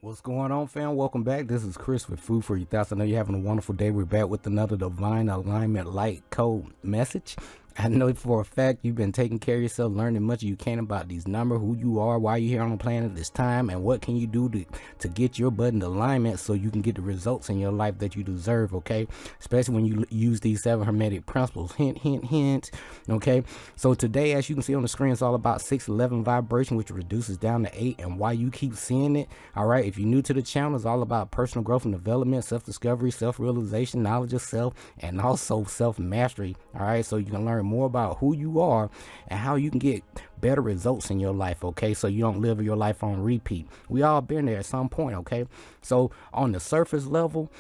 What's going on, fam? Welcome back. This is Chris with F4YT. I know you're having a wonderful day. We're back with another divine alignment light code message. I know for a fact you've been taking care of yourself, learning much you can about these numbers, who you are, why you're here on the planet this time, and what can you do to get your butt in alignment so you can get the results in your life that you deserve, okay? Especially when you use these 7 hermetic principles. Hint, hint, hint, okay? So today, as you can see on the screen, it's all about 611 vibration, which reduces down to 8, and why you keep seeing it, all right? If you're new to the channel, it's all about personal growth and development, self-discovery, self-realization, knowledge of self, and also self-mastery, all right? So you can learn more about who you are and how you can get better results in your life, okay? So you don't live your life on repeat. We all been there at some point, okay? So on the surface level,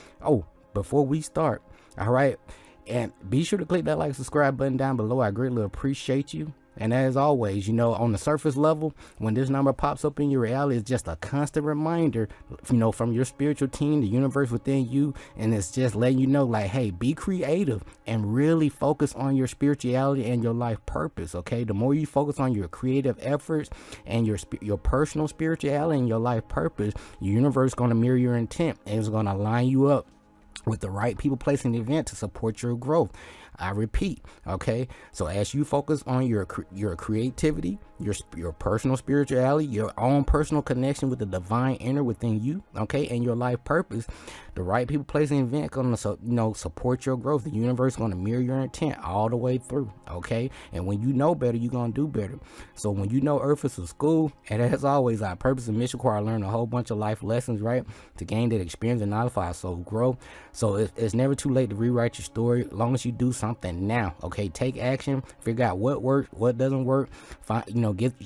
before we start, all right, and be sure to click that like, subscribe button down below. I greatly appreciate you. And as always, you know, on the surface level, when this number pops up in your reality, it's just a constant reminder, you know, from your spiritual team, the universe within you. And it's just letting you know, like, hey, be creative and really focus on your spirituality and your life purpose. OK, the more you focus on your creative efforts and your personal spirituality and your life purpose, your universe is going to mirror your intent, and it's going to line you up with the right people, place, and event to support your growth. I repeat, okay? So as you focus on your creativity, your personal spirituality, your own personal connection with the divine inner within you, okay, and your life purpose, the right people, place, and event going to support your growth. The universe is going to mirror your intent all the way through, okay? And when you know better, you're going to do better. So when you know Earth is a school, and as always, our purpose and mission require learn a whole bunch of life lessons, right, to gain that experience and knowledge for our soul grow. So it's never too late to rewrite your story, as long as you do something now, okay? Take action, figure out what works, what doesn't work, find,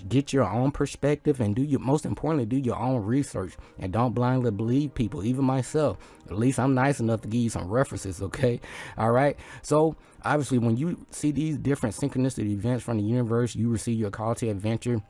get your own perspective, and most importantly, do your own research, and don't blindly believe people, even myself. At least I'm nice enough to give you some references, okay? All right, so obviously when you see these different synchronistic events from the universe, you receive your call to adventure.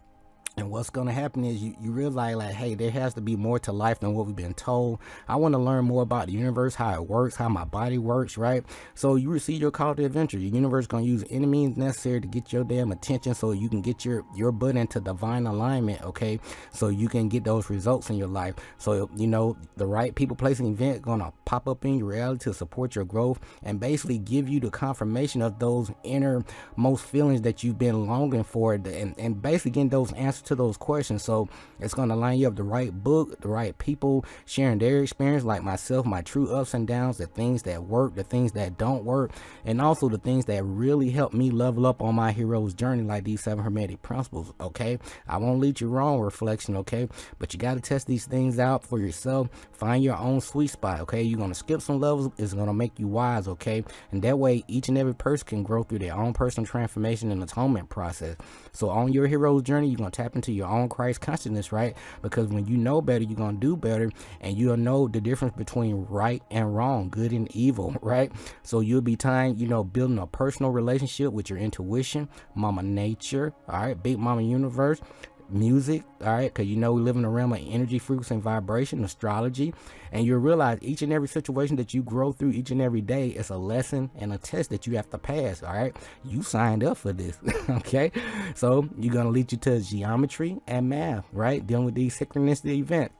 And what's going to happen is you realize, like, hey, there has to be more to life than what we've been told. I want to learn more about the universe, how it works, how my body works, right? So you receive your call to adventure. Your universe is going to use any means necessary to get your damn attention so you can get your butt into divine alignment, okay? So you can get those results in your life. So, you know, the right people, place, and event going to pop up in your reality to support your growth and basically give you the confirmation of those innermost feelings that you've been longing for, and basically getting those answers to those questions. So it's going to line you up the right book, the right people sharing their experience, like myself, my true ups and downs, the things that work, the things that don't work, and also the things that really help me level up on my hero's journey, like these 7 hermetic principles, okay? I won't lead you wrong, reflection, okay? But you got to test these things out for yourself. Find your own sweet spot, okay? You're going to skip some levels. It's going to make you wise, okay? And that way each and every person can grow through their own personal transformation and atonement process. So on your hero's journey, you're going to tap into your own Christ consciousness, right? Because when you know better, you're going to do better, and you'll know the difference between right and wrong, good and evil, right? So you'll be building a personal relationship with your intuition, mama nature, all right, big mama universe, music, all right, because we live in a realm of energy, frequency, and vibration, astrology, and you'll realize each and every situation that you grow through each and every day is a lesson and a test that you have to pass, all right? You signed up for this, okay? So you're going to lead you to geometry and math, right? Dealing with these synchronistic events.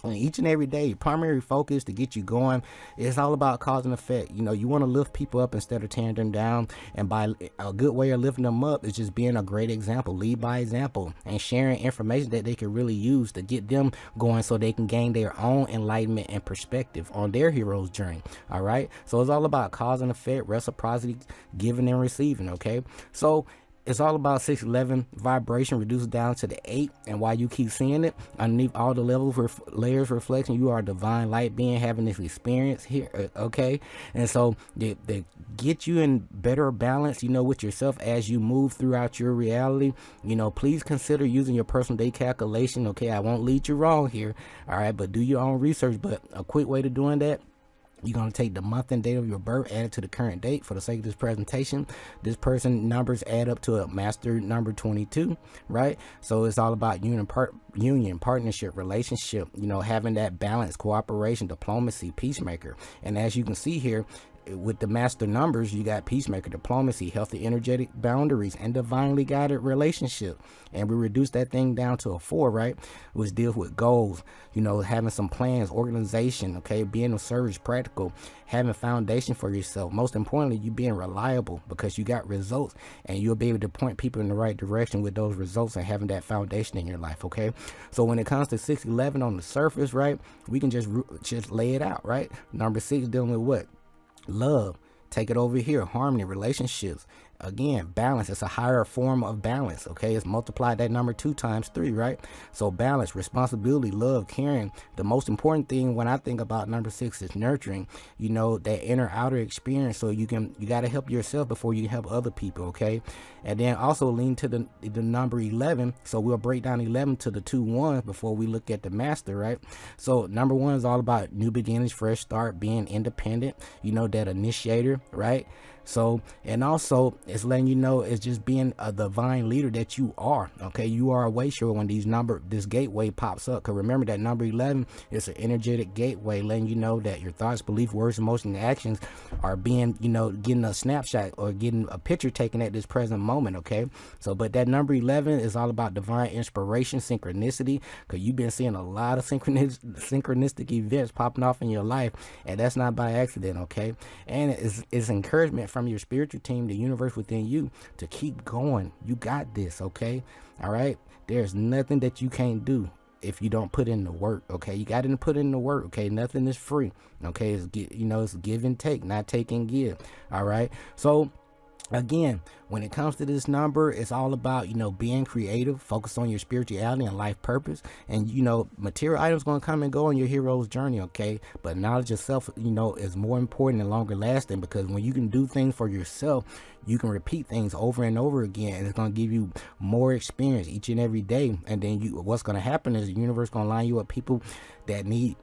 And each and every day, primary focus to get you going, it's all about cause and effect. You want to lift people up instead of tearing them down. And by a good way of lifting them up is just being a great example, lead by example, and sharing information that they can really use to get them going so they can gain their own enlightenment and perspective on their hero's journey. All right. So it's all about cause and effect, reciprocity, giving and receiving. OK, so it's all about 611 vibration reduced down to the 8, and why you keep seeing it underneath all the levels, layers, reflection. You are a divine light being having this experience here, okay? And so they get you in better balance, with yourself as you move throughout your reality. Please consider using your personal day calculation, okay? I won't lead you wrong here, all right? But do your own research. But a quick way to doing that, you're going to take the month and date of your birth, add it to the current date for the sake of this presentation. This person numbers add up to a master number 22, right? So it's all about union, partnership, relationship, having that balance, cooperation, diplomacy, peacemaker. And as you can see here, with the master numbers, you got peacemaker, diplomacy, healthy, energetic boundaries, and divinely guided relationship. And we reduce that thing down to a 4, right? Which deals with goals, having some plans, organization, okay, being of service, practical, having foundation for yourself. Most importantly, you being reliable because you got results, and you'll be able to point people in the right direction with those results and having that foundation in your life, okay? So when it comes to 611 on the surface, right, we can just lay it out, right? Number 6 dealing with what? Love. Take it over here. Harmony, relationships. Again, balance. It's a higher form of balance, okay? It's multiplied that number 2 times 3, right? So balance, responsibility, love, caring. The most important thing when I think about number 6 is nurturing, that inner outer experience. So you got to help yourself before you help other people, okay? And then also lean to the number 11. So we'll break down 11 to the 2 1s before we look at the master, right? So number 1 is all about new beginnings, fresh start, being independent, that initiator, right? So, and also it's letting you know it's just being a divine leader that you are, okay? You are a way sure when this gateway pops up. Because remember that number 11 is an energetic gateway letting you know that your thoughts, beliefs, words, emotions, and actions are being, getting a snapshot or getting a picture taken at this present moment, okay? So, but that number 11 is all about divine inspiration, synchronicity, because you've been seeing a lot of synchronistic events popping off in your life, and that's not by accident, okay? And it's encouragement from your spiritual team, the universe within you, to keep going. You got this, okay? All right? There's nothing that you can't do if you don't put in the work, okay? You got to put in the work, okay? Nothing is free, okay? It's give and take, not take and give, all right? So again, when it comes to this number, it's all about, being creative, focus on your spirituality and life purpose. And, material items going to come and go on your hero's journey, okay? But knowledge of self, is more important and longer lasting, because when you can do things for yourself, you can repeat things over and over again, and it's going to give you more experience each and every day. And then what's going to happen is the universe going to line you up people that need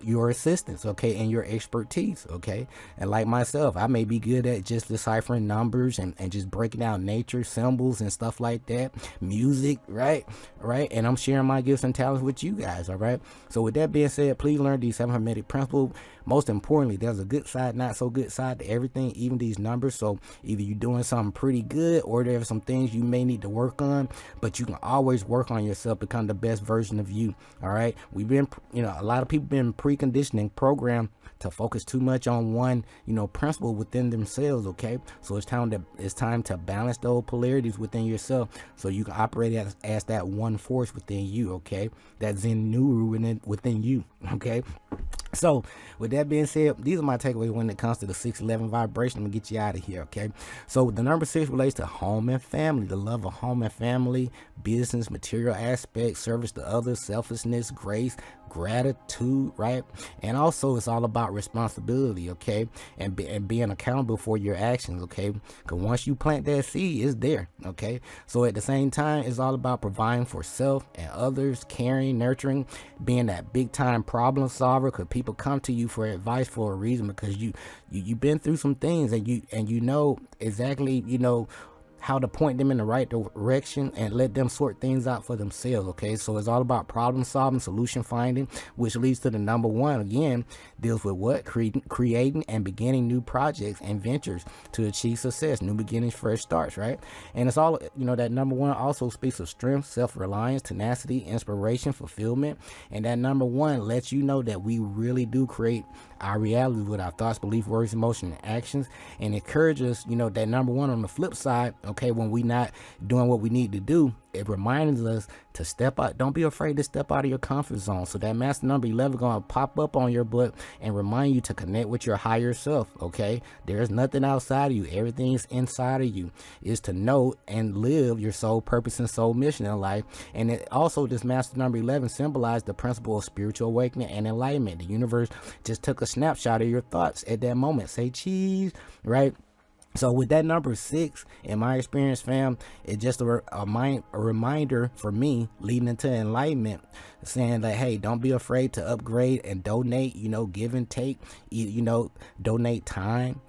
your assistance, okay, and your expertise, okay? And like myself, I may be good at just deciphering numbers and just breaking down nature, symbols and stuff like that, music, right? And I'm sharing my gifts and talents with you guys, all right? So with that being said, please learn these 7 hermetic principles. Most importantly, there's a good side, not so good side to everything, even these numbers. So either you're doing something pretty good, or there's some things you may need to work on, but you can always work on yourself, become the best version of you, all right? We've been, a lot of people been preconditioning, programmed to focus too much on one, principle within themselves, okay? So it's time to balance those polarities within yourself, so you can operate as that one force within you, okay? That Zen Nuru within you, okay? So with that being said, these are my takeaways when it comes to the 611 vibration. I'm gonna get you out of here, okay? So the number 6 relates to home and family, the love of home and family, business, material aspects, service to others, selflessness, grace, gratitude, right? And also it's all about responsibility, okay? And being accountable for your actions, okay? Because once you plant that seed, it's there, okay? So at the same time, it's all about providing for self and others, caring, nurturing, being that big time problem solver, because people come to you for advice for a reason, because you've been through some things, and you know exactly, how to point them in the right direction and let them sort things out for themselves, okay? So it's all about problem solving, solution finding, which leads to the number 1, again, deals with what? Creating and beginning new projects and ventures to achieve success, new beginnings, fresh starts, right? And it's all, that number 1 also speaks of strength, self-reliance, tenacity, inspiration, fulfillment. And that number 1 lets you know that we really do create our reality with our thoughts, beliefs, words, emotions, and actions, and encourages, that number 1 on the flip side, okay, when we not doing what we need to do, it reminds us to step out. Don't be afraid to step out of your comfort zone. So that master number 11 going to pop up on your butt and remind you to connect with your higher self, okay? There's nothing outside of you. Everything is inside of you. Is to know and live your soul purpose and soul mission in life. And it also, this master number 11 symbolized the principle of spiritual awakening and enlightenment. The universe just took a snapshot of your thoughts at that moment. Say cheese, right? So with that number 6, in my experience, fam, it's just a reminder for me leading into enlightenment, saying that, hey, don't be afraid to upgrade and donate, give and take, donate time,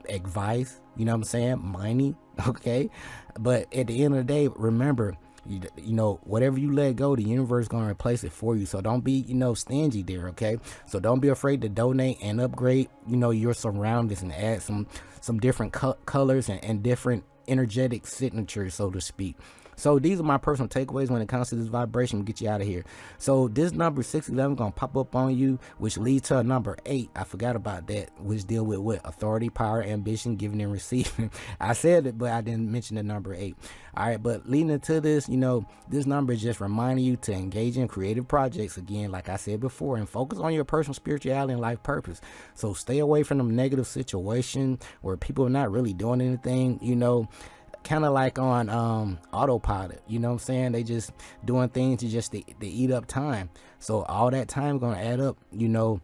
advice, money, okay? But at the end of the day, remember, You know, whatever you let go, the universe gonna replace it for you. So don't be, you know, stingy there, okay? So don't be afraid to donate and upgrade, you know, your surroundings and add some different colors and different energetic signatures, so to speak. So these are my personal takeaways when it comes to this vibration. We'll get you out of here. So this number 611 gonna pop up on you, which leads to a number 8. I forgot about that, which deal with what? Authority, power, ambition, giving and receiving. I said it, but I didn't mention the number 8. All right, but leading into this, you know, this number is just reminding you to engage in creative projects again, like I said before, and focus on your personal spirituality and life purpose. So stay away from them negative situations where people are not really doing anything, you know, kind of like on autopilot, you know what I'm saying? They just doing things to just they eat up time. So all that time gonna add up, you know.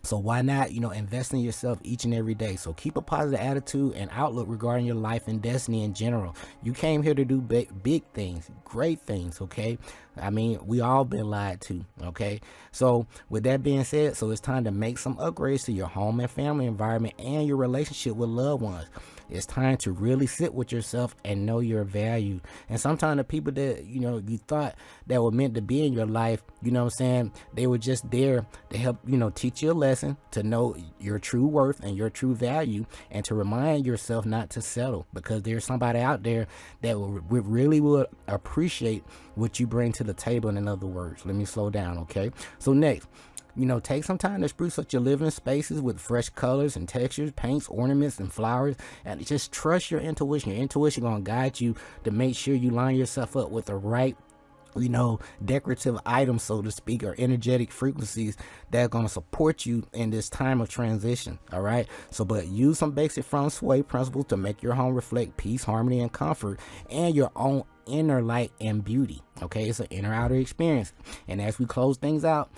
So why not, you know, invest in yourself each and every day? So keep a positive attitude and outlook regarding your life and destiny in general. You came here to do big things, great things, okay? I mean, we all been lied to, okay? So with that being said, so it's time to make some upgrades to your home and family environment and your relationship with loved ones. It's time to really sit with yourself and know your value. And sometimes the people that, you know, you thought that were meant to be in your life, you know what I'm saying, they were just there to help, you know, teach you a lesson, to know your true worth and your true value, and to remind yourself not to settle, because there's somebody out there that really would appreciate what you bring to the table. In other words, let me slow down, okay? So next, you know, take some time to spruce up your living spaces with fresh colors and textures, paints, ornaments, and flowers, and just trust your intuition. Your intuition gonna guide you to make sure you line yourself up with the right, you know, decorative items, so to speak, or energetic frequencies that are going to support you in this time of transition. All right, so but use some basic feng shui principles to make your home reflect peace, harmony, and comfort, and your own inner light and beauty. Okay, it's an inner outer experience. And as we close things out,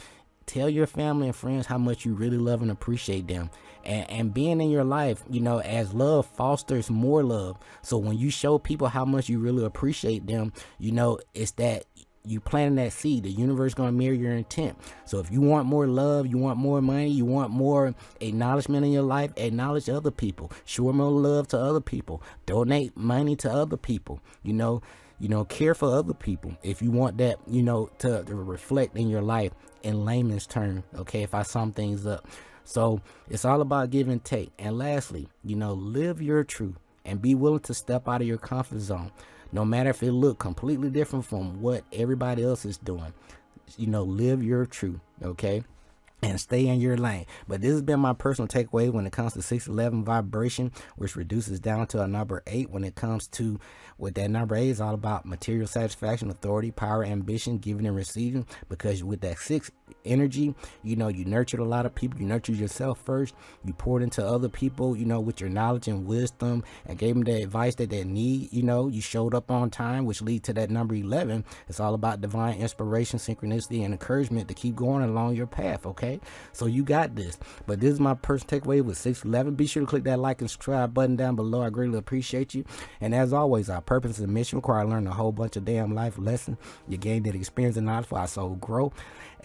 tell your family and friends how much you really love and appreciate them. And being in your life, you know, as love fosters more love. So when you show people how much you really appreciate them, you know, it's that you planting that seed. The universe going to mirror your intent. So if you want more love, you want more money, you want more acknowledgement in your life, acknowledge other people, show more love to other people, donate money to other people, you know, care for other people. If you want that, you know, to reflect in your life in layman's term, okay, if I sum things up. So it's all about give and take. And lastly, you know, live your truth and be willing to step out of your comfort zone. No matter if it look completely different from what everybody else is doing, you know, live your truth, okay? And stay in your lane. But this has been my personal takeaway when it comes to 611 vibration, which reduces down to a number 8 when it comes to what that number 8 is all about: material satisfaction, authority, power, ambition, giving and receiving. Because with that 6 energy, you know, you nurtured a lot of people. You nurtured yourself first. You poured into other people, you know, with your knowledge and wisdom, and gave them the advice that they need. You know, you showed up on time, which lead to that number 11. It's all about divine inspiration, synchronicity, and encouragement to keep going along your path, okay? So you got this. But this is my personal takeaway with 611. Be sure to click that like and subscribe button down below. I greatly appreciate you. And as always, our purpose and mission require learning a whole bunch of damn life lessons. You gain that experience and knowledge for our soul grow.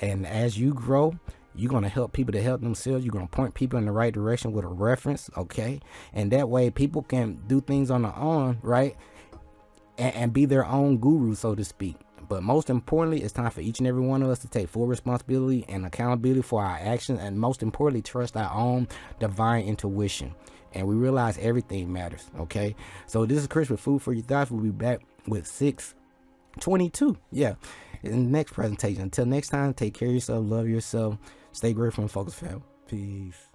And as you grow, you're going to help people to help themselves. You're going to point people in the right direction with a reference, okay? And that way people can do things on their own, right? And be their own guru, so to speak. But most importantly, it's time for each and every one of us to take full responsibility and accountability for our actions, and most importantly, trust our own divine intuition. And we realize everything matters, okay? So this is Chris with Food for Your Thoughts. We'll be back with 622, yeah, in the next presentation. Until next time, take care of yourself, love yourself, stay grateful and focused, fam. Peace.